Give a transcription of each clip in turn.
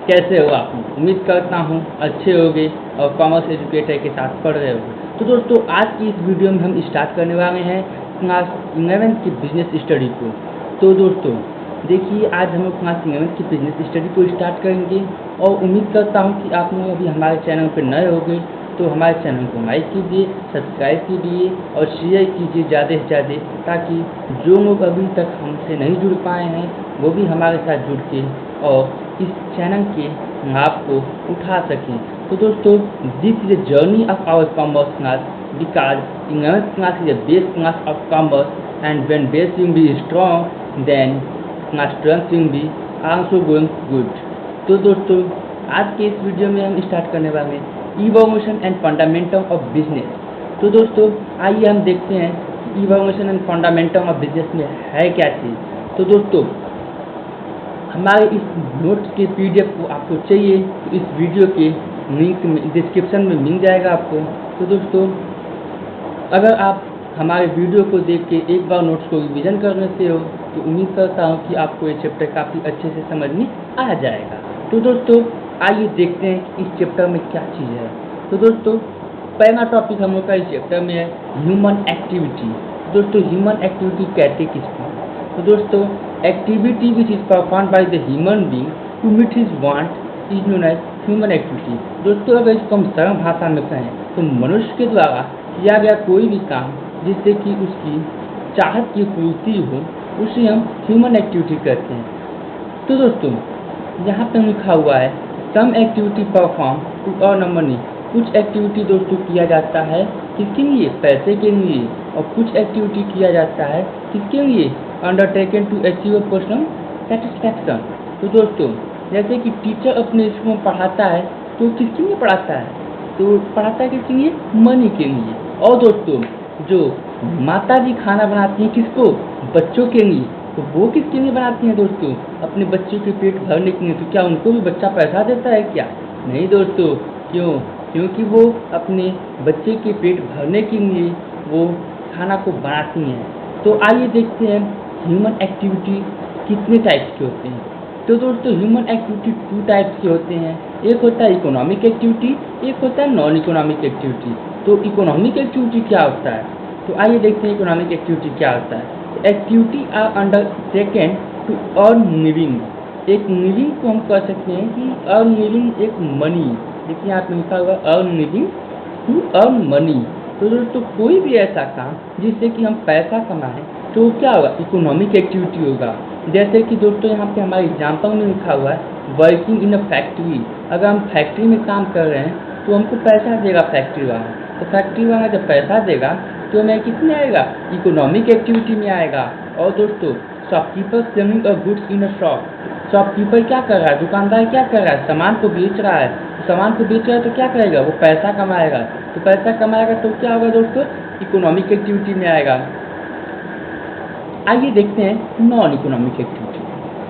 कैसे हो आप? उम्मीद करता हूँ अच्छे होगे और कॉमर्स एजुकेटर के साथ पढ़ रहे होगे। तो दोस्तों, आज की इस वीडियो में हम स्टार्ट करने वाले हैं क्लास 11 की बिजनेस स्टडी को। तो दोस्तों देखिए, आज हम लोग क्लास 11 की बिजनेस स्टडी को स्टार्ट करेंगे और उम्मीद करता हूँ कि आप लोग अभी हमारे चैनल पर नए होंगे तो हमारे चैनल को लाइक कीजिए, सब्सक्राइब कीजिए और शेयर कीजिए ज़्यादा से ज़्यादा, ताकि जो लोग अभी तक हमसे नहीं जुड़ पाए हैं वो भी हमारे साथ जुड़ के और इस चैनल के लाभ को उठा सकें। तो दोस्तों, this is the journey of our commerce class because 11th class is a base class of commerce, and when base will be strong then class 12 will be also going good। तो दोस्तों, आज के इस वीडियो में हम start करने वाले हैं evolution and fundamental of business. तो दोस्तों, आइए हम देखते हैं कि evolution and fundamental of business में है क्या चीज़। तो दोस्तों, हमारे इस नोट्स के पीडीएफ को आपको चाहिए तो इस वीडियो के लिंक में डिस्क्रिप्शन में मिल जाएगा आपको। तो दोस्तों, अगर आप हमारे वीडियो को देख के एक बार नोट्स को रिवीजन कर लेते हो तो उम्मीद करता हूँ कि आपको ये चैप्टर काफ़ी अच्छे से समझ में आ जाएगा। तो दोस्तों, आइए देखते हैं कि इस चैप्टर में क्या चीज़ है। तो दोस्तों, पहला टॉपिक हम लोग का इस चैप्टर में है ह्यूमन एक्टिविटी। दोस्तों, ह्यूमन एक्टिविटी कहते किसको? तो दोस्तों, activity which is perform by the human being to meet his want is known as human activity. दोस्तों, अगर इसको हम सरल भाषा में कहें तो मनुष्य के द्वारा किया गया कोई भी काम जिससे कि उसकी चाहत की पूर्ति हो उसे हम ह्यूमन एक्टिविटी कहते हैं। तो दोस्तों, यहाँ पे लिखा हुआ है some activity perform to earn money. कुछ एक्टिविटी दोस्तों किया जाता है किसके लिए? पैसे के लिए। और कुछ एक्टिविटी किया जाता है किसके लिए? Undertaken to achieve personal satisfaction. तो दोस्तों, जैसे कि टीचर अपने स्कूल में पढ़ाता है तो किसके लिए पढ़ाता है? तो पढ़ाता है किसके लिए? मनी के लिए। और दोस्तों, जो माता जी खाना बनाती हैं किसको? बच्चों के लिए। तो वो किसके लिए बनाती हैं दोस्तों? अपने बच्चों के पेट भरने के लिए। तो क्या उनको भी बच्चा पैसा देता है क्या? नहीं दोस्तों। क्यों? क्योंकि वो अपने बच्चे के पेट भरने के लिए वो खाना को बनाती हैं। तो आइए देखते हैं ह्यूमन एक्टिविटी कितने टाइप्स के होते हैं। तो दोस्तों, ह्यूमन एक्टिविटी 2 टाइप्स के होते हैं। एक होता है इकोनॉमिक एक्टिविटी, एक होता है नॉन इकोनॉमिक एक्टिविटी। तो इकोनॉमिक एक्टिविटी क्या होता है? तो आइए देखते हैं इकोनॉमिक एक्टिविटी क्या होता है। Activity are under second to earn living. एक लिविंग को हम कह सकते हैं कि अर्न लिविंग एक मनी। देखिए यहाँ पे लिखा हुआ earn living to earn money. तो दोस्तों, कोई भी ऐसा काम जिससे कि हम पैसा कमाएं तो क्या होगा? इकोनॉमिक एक्टिविटी होगा। जैसे कि दोस्तों, यहाँ पे हमारे एग्जाम्पल में लिखा हुआ है वर्किंग इन अ फैक्ट्री। अगर हम फैक्ट्री में काम कर रहे हैं तो हमको पैसा देगा फैक्ट्री वाला। तो फैक्ट्री वाला जब पैसा देगा तो हमें किसमें आएगा? इकोनॉमिक एक्टिविटी में आएगा। और दोस्तों, shopkeeper selling a goods in a shop. Shopkeeper क्या कर रहा है? दुकानदार क्या कर रहा है? सामान को बेच रहा है। सामान को बेच रहा है तो क्या करेगा? वो पैसा कमाएगा। तो पैसा कमाएगा तो क्या होगा दोस्तों? इकोनॉमिक एक्टिविटी में आएगा। आइए देखते हैं नॉन इकोनॉमिक एक्टिविटी।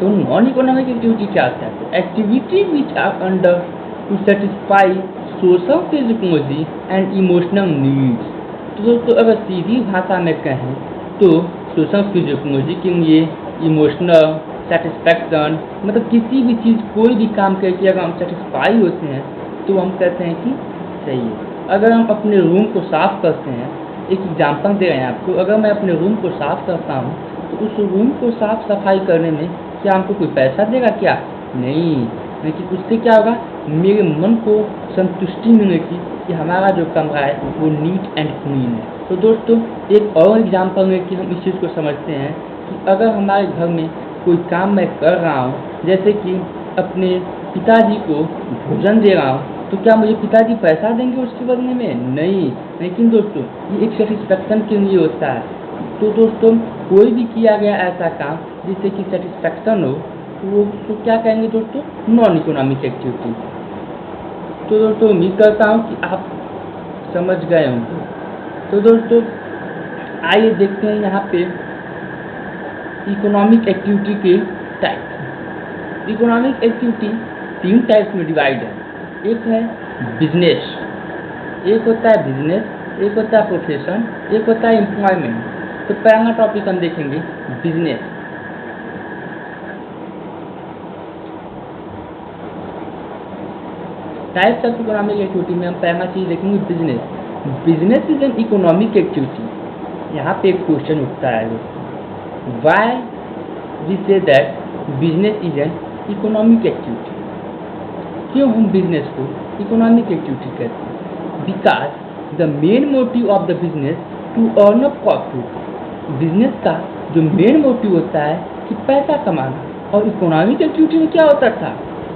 तो नॉन इकोनॉमिक एक्टिविटी क्या होता है? Activity which are under to satisfy social, physiology and emotional needs. तो दोस्तों, अगर सीधी भाषा में कहें तो सोशल फिजियोलॉजी के लिए, इमोशनल सेटिस्फैक्शन, मतलब किसी भी चीज़ कोई भी काम करके अगर हम सेटिस्फाई होते हैं तो हम कहते हैं कि सही है। अगर हम अपने रूम को साफ करते हैं, एक एग्जाम्पल दे रहे हैं आपको, अगर मैं अपने रूम को साफ करता हूँ तो उस रूम को साफ सफाई करने में क्या हमको कोई पैसा देगा क्या? नहीं। लेकिन उससे क्या होगा? मेरे मन को संतुष्टि मिलेगी कि हमारा जो कमरा है वो नीट एंड क्लीन है। तो दोस्तों, एक और एग्जाम्पल में कि हम इस चीज़ को समझते हैं कि अगर हमारे घर में कोई काम मैं कर रहा हूँ, जैसे कि अपने पिताजी को भोजन दे रहा हूँ, तो क्या मुझे पिताजी पैसा देंगे उसके बदले में? नहीं। लेकिन दोस्तों, ये एक सेटिस्फैक्शन के लिए होता है। तो दोस्तों, कोई भी किया गया ऐसा काम जिससे कि सेटिस्फैक्शन हो तो वो तो क्या कहेंगे दोस्तों? Non economic activity. तो दोस्तों, उम्मीद करता हूँ कि आप समझ गए होंगे। तो दोस्तों, आइए देखते हैं यहाँ पे इकोनॉमिक एक्टिविटी के टाइप। इकोनॉमिक एक्टिविटी 3 टाइप्स में डिवाइड है। एक है बिजनेस, एक होता है बिजनेस, एक होता है प्रोफेशन, एक होता है एम्प्लॉयमेंट। तो पहला टॉपिक हम देखेंगे business. Types of economic activity में हम पहला चीज़ देखेंगे business. Business is an economic activity. यहाँ पे एक क्वेश्चन उठता है, why we say that business is an economic activity. क्यों हम बिजनेस को इकोनॉमिक एक्टिविटी कहते हैं? Because the main motive of the business to earn a profit. Business का जो मेन मोटिव होता है कि पैसा कमाना, और इकोनॉमिक एक्टिविटी में क्या होता था,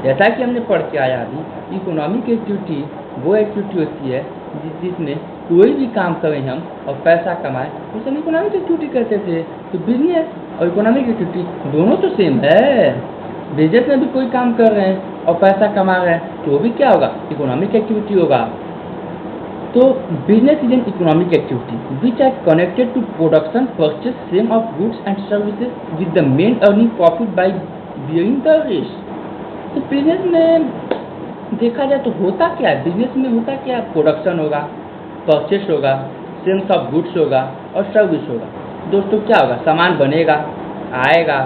जैसा कि हमने पढ़ के आया अभी, इकोनॉमिक एक्टिविटी वो एक्टिविटी होती है जिसमें कोई भी काम करें हम और पैसा कमाएं, उसे हम इकोनॉमिक एक्टिविटी कहते थे। तो बिजनेस और इकोनॉमिक एक्टिविटी दोनों तो सेम है। बिजनेस में भी कोई काम कर रहे हैं और पैसा कमा रहे हैं तो वो भी क्या होगा, इकोनॉमिक एक्टिविटी होगा। तो business is an economic activity which are connected to production, purchase, sale of goods and services with the main earning profit by bearing the risk. तो बिजनेस में देखा जाए तो होता क्या है, बिजनेस में होता क्या है, प्रोडक्शन होगा, परचेस होगा, सेल्स ऑफ गुड्स होगा और सर्विस होगा। दोस्तों क्या होगा, सामान बनेगा, आएगा,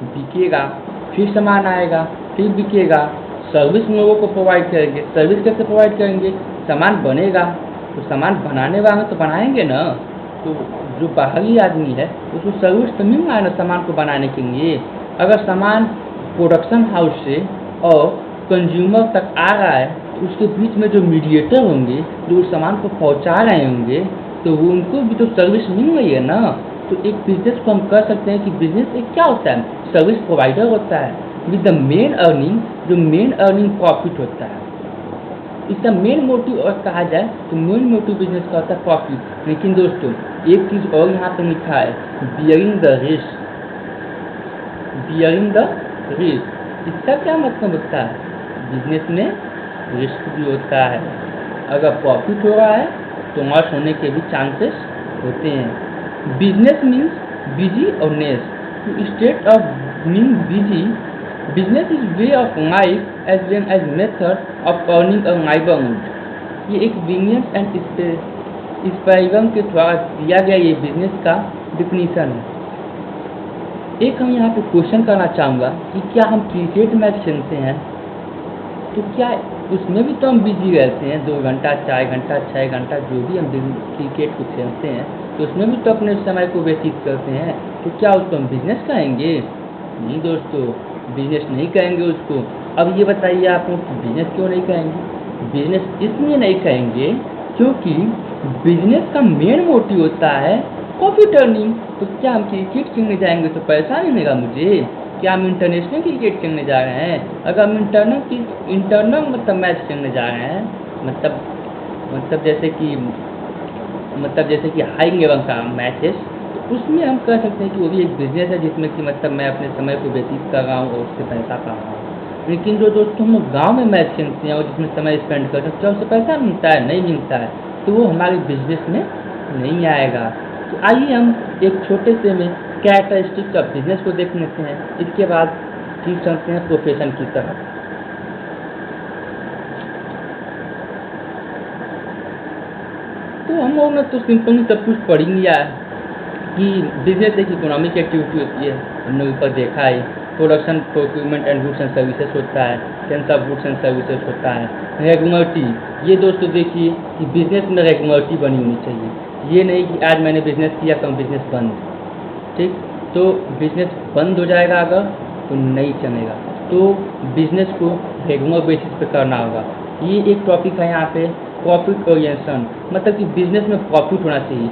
बिकेगा, फिर सामान आएगा, फिर बिकेगा, सर्विस लोगों को प्रोवाइड करेंगे। सर्विस कैसे प्रोवाइड करेंगे, सामान बनेगा तो सामान बनाने वाले तो बनाएंगे ना, तो जो बाहरी आदमी है उसको सर्विस तो मिल रहा है ना सामान को बनाने के लिए। अगर सामान प्रोडक्शन हाउस से और कंज्यूमर तक आ रहा है तो उसके बीच में जो मीडिएटर होंगे, जो उस सामान को पहुंचा रहे होंगे, तो वो उनको भी तो सर्विस मिल रही है ना। तो एक बिजनेस को हम कह सकते हैं कि बिजनेस एक क्या होता है, सर्विस प्रोवाइडर होता है विद द मेन अर्निंग, जो मेन अर्निंग प्रॉफिट होता है। इसका मेन मोटिव और कहा जाए तो मेन मोटिव बिजनेस का होता है प्रॉफिट। लेकिन दोस्तों एक चीज़ और यहाँ पे लिखा है, bearing the risk. Bearing the risk, इसका क्या मतलब होता है, बिजनेस में रिस्क भी होता है। अगर प्रॉफिट हो रहा है तो लॉस होने के भी चांसेस होते हैं। बिजनेस मीन्स बिजी और ness, to state of mean busy. Business is way of life as well as method of earning a livelihood. ये एक बिजनेस एंड इस पैगाम के द्वारा दिया गया ये बिजनेस का डिफिनीशन है। एक हम यहाँ पे क्वेश्चन करना चाहूँगा कि क्या हम क्रिकेट मैच खेलते हैं तो क्या उसमें भी तो हम बिजी रहते हैं, 2 घंटा, 4 घंटा, 6 घंटा, जो भी हम क्रिकेट को खेलते हैं तो उसमें भी तो अपने समय को व्यतीत करते हैं। तो क्या उसको हम बिजनेस कहेंगे? नहीं दोस्तों, बिजनेस नहीं कहेंगे उसको। अब ये बताइए आप बिजनेस क्यों नहीं कहेंगे? बिजनेस इसलिए नहीं कहेंगे क्योंकि बिजनेस का मेन मोटिव होता है प्रॉफिट अर्निंग। तो क्या हम क्रिकेट खेलने जाएंगे तो पैसा मिलेगा मुझे? क्या हम इंटरनेशनल क्रिकेट खेलने जा रहे हैं? अगर हम इंटरनल मतलब मैच खेलने जा रहे हैं, मतलब जैसे कि हाई लेवल का मैचेस, तो उसमें हम कह सकते हैं कि वो भी एक बिजनेस है जिसमें कि मतलब मैं अपने समय को व्यतीत कर रहा हूँ और उससे पैसा पा रहा हूँ। लेकिन जो दोस्तों हम गाँव में मैच खेलते हैं और जिसमें समय स्पेंड करते हैं, क्या उससे पैसा मिलता है? नहीं मिलता है, तो वो हमारे बिजनेस में नहीं आएगा। तो आइए हम एक छोटे से में कैरेक्टरिस्टिक्स ऑफ बिजनेस को देख लेते हैं, इसके बाद फिर चलते हैं प्रोफेशन की तरफ। तो हम लोग ने तो सिंपली सब कुछ पढ़ ही लिया है कि बिजनेस एक इकोनॉमिक एक्टिविटी होती है, हमने ऊपर देखा है। Production, procurement and goods and services होता है, sales of goods and services होता है। रेगुलरिटी, ये दोस्तों देखिए कि बिजनेस में रेगुलरिटी बनी होनी चाहिए। ये नहीं कि आज मैंने बिजनेस किया तो बिजनेस बंद, ठीक, तो बिजनेस बंद हो जाएगा अगर तो नहीं चलेगा। तो बिजनेस को रेगुलर बेसिस पे करना होगा। ये एक टॉपिक है यहाँ पे, प्रॉफिट ओरिएंटेशन, मतलब कि बिजनेस में प्रॉफिट होना चाहिए।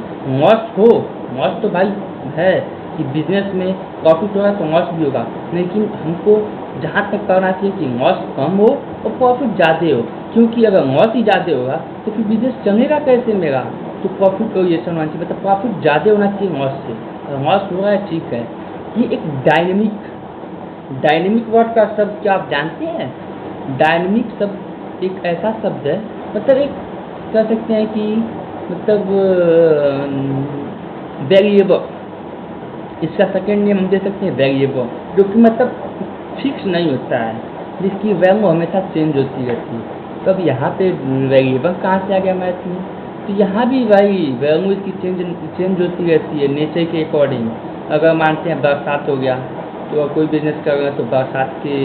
लॉस तो भाई है कि बिजनेस में प्रॉफिट होगा तो लॉस भी होगा, लेकिन हमको जहाँ तक करना चाहिए कि लॉस कम हो और प्रॉफिट ज़्यादा हो, क्योंकि अगर लॉस ही ज़्यादा होगा तो फिर बिजनेस चलेगा कैसे मेरा? तो प्रॉफिट ओरिएंटेशन होना चाहिए, मतलब प्रॉफिट ज़्यादा होना चाहिए लॉस से। लॉस हो रहा है ठीक है। ये एक डायनेमिक वर्ड का शब्द क्या आप जानते हैं? डायनेमिक शब्द एक ऐसा शब्द है, मतलब एक कह सकते हैं कि मतलब वेरिएबल, इसका सेकेंड नेम हम दे सकते हैं वेरिएबल, जो कि मतलब फिक्स नहीं होता है, जिसकी वैल्यू हमेशा चेंज होती रहती है। तो अब यहाँ पे वेरिएबल कहाँ से आ गया मैथ में? तो यहाँ भी भाई वैल्यू इसकी चेंज होती रहती है नेचर के अकॉर्डिंग। अगर मानते हैं बरसात हो गया तो कोई बिजनेस कर रहे हैं तो बरसात के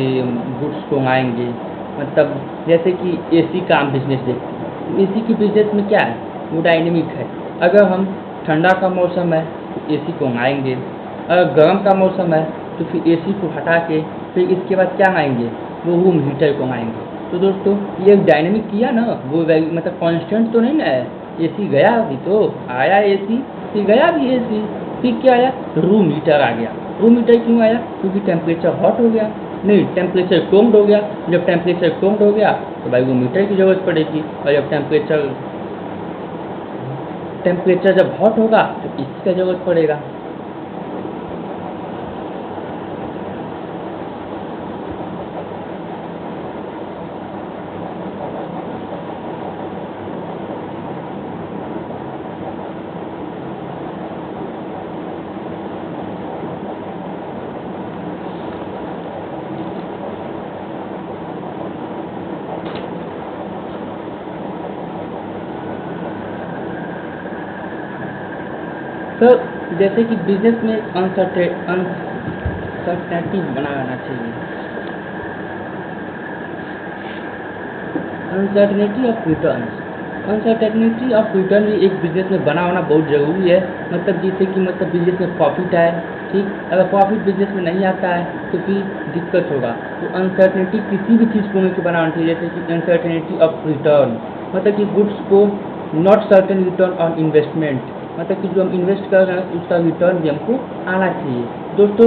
गुड्स को आएंगे, मतलब जैसे कि एसी का हम बिजनेस देखते हैं, एसी की बिजनेस में क्या है, वो डायनेमिक है। अगर हम ठंडा का मौसम है तो एसी को मंगाएंगे, अगर गर्म का मौसम है तो फिर एसी को हटा के फिर इसके बाद क्या मंगाएंगे, वो रूम हीटर को मंगाएंगे। तो दोस्तों ये डायनेमिक किया ना, वो मतलब कांस्टेंट तो नहीं ना है। एसी गया अभी तो आया एसी, फिर गया भी एसी, फिर क्या आया, रूम हीटर आ गया। रूम हीटर क्यों आया, क्योंकि टेम्परेचर हॉट हो गया, नहीं टेम्परेचर कोल्ड हो गया। जब टेम्परेचर कोल्ड हो गया तो भाई रूम हीटर की ज़रूरत पड़ेगी, और जब टेम्परेचर जब हॉट होगा तो इसकी का ज़रूरत पड़ेगा। तो जैसे कि बिजनेस में अनसर्टेनिटी बना रहना चाहिए। अनसर्टेनिटी ऑफ रिटर्न भी एक बिजनेस में बना होना बहुत ज़रूरी है। मतलब जैसे कि मतलब बिजनेस में प्रॉफिट आए, ठीक, अगर प्रॉफिट बिजनेस में नहीं आता है तो फिर दिक्कत होगा। तो अनसर्टेनिटी किसी भी चीज़ को लेकर बनाना चाहिए, जैसे कि अनसर्टेनिटी ऑफ रिटर्न, मतलब कि गुड्स को not certain return on investment, मतलब कि जो हम इन्वेस्ट कर रहे हैं उसका रिटर्न भी हमको आना चाहिए। दोस्तों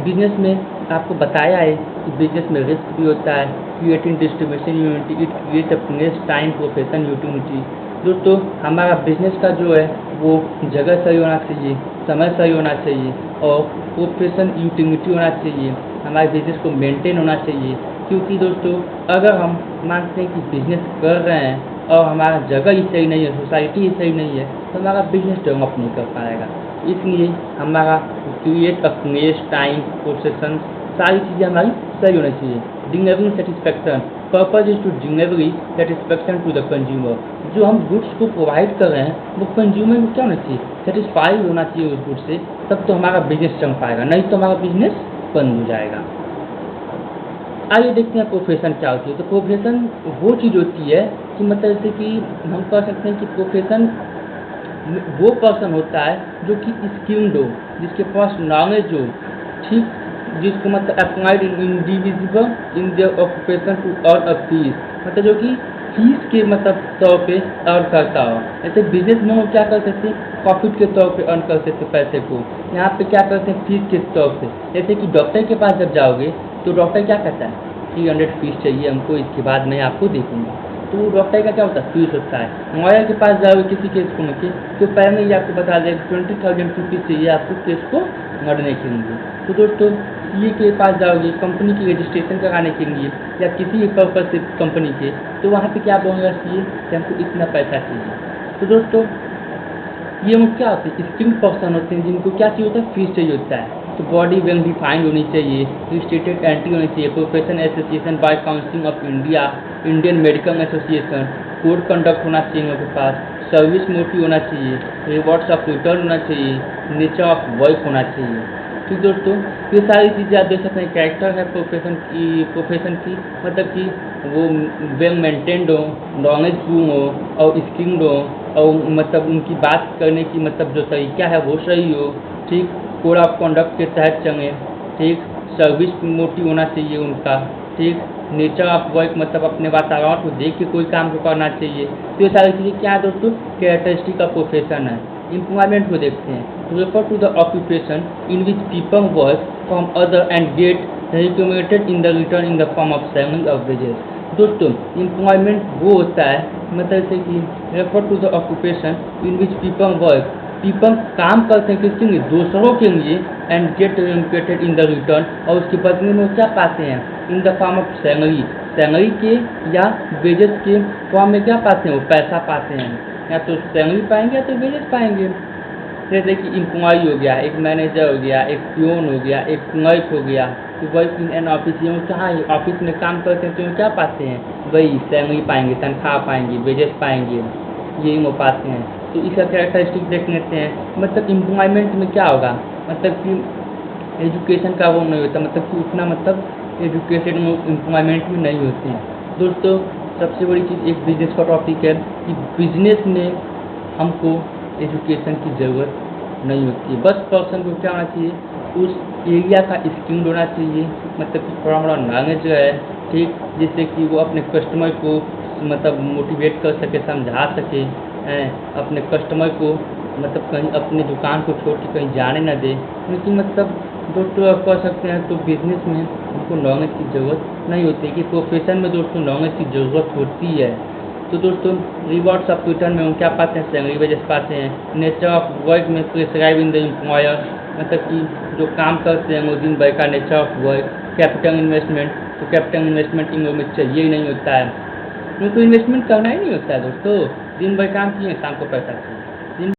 बिजनेस में आपको बताया है कि बिजनेस में रिस्क भी होता है। Creating distribution unity, it create a place time profession utility. दोस्तों हमारा बिजनेस का जो है वो जगह सही होना चाहिए, समय सही होना चाहिए, और प्रोफेशन यूटिलिटी होना चाहिए, हमारे बिजनेस को मेंटेन होना चाहिए। क्योंकि दोस्तों अगर हम मानते हैं कि बिजनेस कर रहे हैं और हमारा जगह ही सही नहीं है, सोसाइटी ही सही नहीं है, तो हमारा बिजनेस डेवलप नहीं कर पाएगा। इसलिए हमारा create a place time profession सारी चीज़ें हमारी सही होनी चाहिए। Delivering satisfaction, purpose is to delivery satisfaction to the consumer. जो हम गुड्स को प्रोवाइड कर रहे हैं वो कंज्यूमर को क्या होना चाहिए, सेटिस्फाइड होना चाहिए उस गुड्स से, तब तो हमारा बिजनेस चल पाएगा, नहीं तो हमारा बिजनेस बंद हो जाएगा। आइए देखते हैं प्रोफेशन क्या होती है। तो प्रोफेशन वो चीज़ होती है कि मतलब जैसे कि हम कह सकते हैं कि प्रोफेशन वो पर्सन होता है जो कि स्किल्ड हो, जिसके पास नॉलेज हो, ठीक, जिसको मतलब applied individual in their occupation to earn a fees, मतलब जो कि फीस के मतलब तौर पे अर्न करता हो। जैसे बिजनेस में वो क्या कर सकते हैं, प्रॉफिट के तौर पे अर्न कर सकते पैसे को, यहाँ पे क्या करते हैं, फीस के तौर पे। जैसे कि डॉक्टर के पास जब जाओगे तो डॉक्टर क्या कहता है, 300 फीस चाहिए हमको, इसके बाद मैं आपको देखूंगा। तो डॉक्टर का क्या होता है, फीस होता है। लॉयर के पास जाओगे किसी केस को लेके तो पहले ही आपको बता देगा 20,000 रुपीज़ चाहिए आपको केस को लड़ने के लिए। तो दोस्तों सीए के पास जाओगे कंपनी की रजिस्ट्रेशन कराने के लिए या किसी भी पर्पज से कंपनी के, तो वहाँ पे क्या बोलेगा सीए कि हमको इतना पैसा चाहिए। तो दोस्तों ये लोग क्या होते हैं, स्किल्ड पर्सन होते हैं, जिनको क्या चाहिए होता है, फीस चाहिए होता है। तो बॉडी वेल डिफाइंड होनी चाहिए, स्टेटेड एंट्री होनी चाहिए, profession association by council of India, Indian medical association, code conduct होना चाहिए उनके पास, सर्विस मोटिव होना चाहिए, रिवॉर्ड्स ऑफ रिटर्न होना चाहिए, नेचर ऑफ वर्क होना चाहिए। ठीक दोस्तों ये सारी चीज़ें आप देख सकते हैं। कैरेक्टर है प्रोफेशन की मतलब कि वो वेल मेंटेन्ड हो, नॉलेजफुल हो और स्किल्ड हो, और मतलब उनकी बात करने की मतलब जो तरीका है वो सही हो, ठीक, कोड ऑफ कंडक्ट के तहत चलें, ठीक, सर्विस मोटिव होना चाहिए उनका, ठीक, नेचर ऑफ वर्क मतलब अपने वातावरण को देख के कोई काम को करना चाहिए। तो ये सारी चीज़ें क्या है दोस्तों, कैरेक्टरिस्टिक ऑफ प्रोफेशन है। एम्प्लॉयमेंट को देखते हैं, refer to the occupation in which people work from other and get recommended in the return in the form of salary और वेजेस। दोस्तों एम्प्लॉयमेंट वो होता है मतलब जैसे कि refer to the occupation in which people work, people काम करते हैं किसके लिए, दूसरों के लिए, and get recommended in the return, और उसके बदले में वो क्या पाते हैं, इन the form of salary, salary के या वेजेस के फॉर्म में क्या पाते हैं, वो पैसा पाते हैं, या तो सैलरी पाएंगे या तो वेजेस पाएंगे। जैसे कि एम्प्लॉय हो गया, एक मैनेजर हो गया, एक प्यून हो गया, एक क्लर्क हो गया, तो वर्क इन एन ऑफिस, ये क्या है, ऑफिस में काम करते हैं तो क्या पाते हैं, वही सैलरी पाएंगे, तनख्वाह पाएंगे, वेजेस पाएंगे, यही वो पाते हैं। तो इसका कैरेक्टरिस्टिक देख लेते हैं। मतलब एम्प्लॉयमेंट में क्या होगा, मतलब कि एजुकेशन का वो नहीं होता, मतलब कि उतना मतलब एजुकेटेड एम्प्लॉयमेंट में नहीं होते हैं। दोस्तों सबसे बड़ी चीज़ एक बिजनेस का टॉपिक है कि बिजनेस में हमको एजुकेशन की ज़रूरत नहीं होती है। बस पर्सन को क्या होना चाहिए, उस एरिया का स्किल होना चाहिए, मतलब कि थोड़ा मोड़ा नॉलेज है, ठीक, जिससे कि वो अपने कस्टमर को मतलब मोटिवेट कर सके, समझा सके, अपने कस्टमर को मतलब कहीं अपनी दुकान को छोड़ के कहीं जाने ना दे। क्योंकि मतलब दोस्तों आप कह सकते हैं तो बिजनेस में हमको नॉलेज की ज़रूरत नहीं होती कि प्रोफेशन में दोस्तों नॉलेज की ज़रूरत होती है। तो दोस्तों रिवॉर्ड्स ऑफ रिटर्न में हम क्या पाते हैं, सैलरी वेजेस पाते हैं। नेचर ऑफ वर्क में प्रेशराइज इन द एम्प्लॉयर, मतलब कि जो काम करते हैं वो दिन भर का nature of work. Capital investment, तो कैपिटल इन्वेस्टमेंट इन लोगों में चाहिए ही नहीं होता है, क्योंकि इन्वेस्टमेंट करना ही नहीं होता है दोस्तों, दिन भर काम किए शाम को पैसा चाहिए।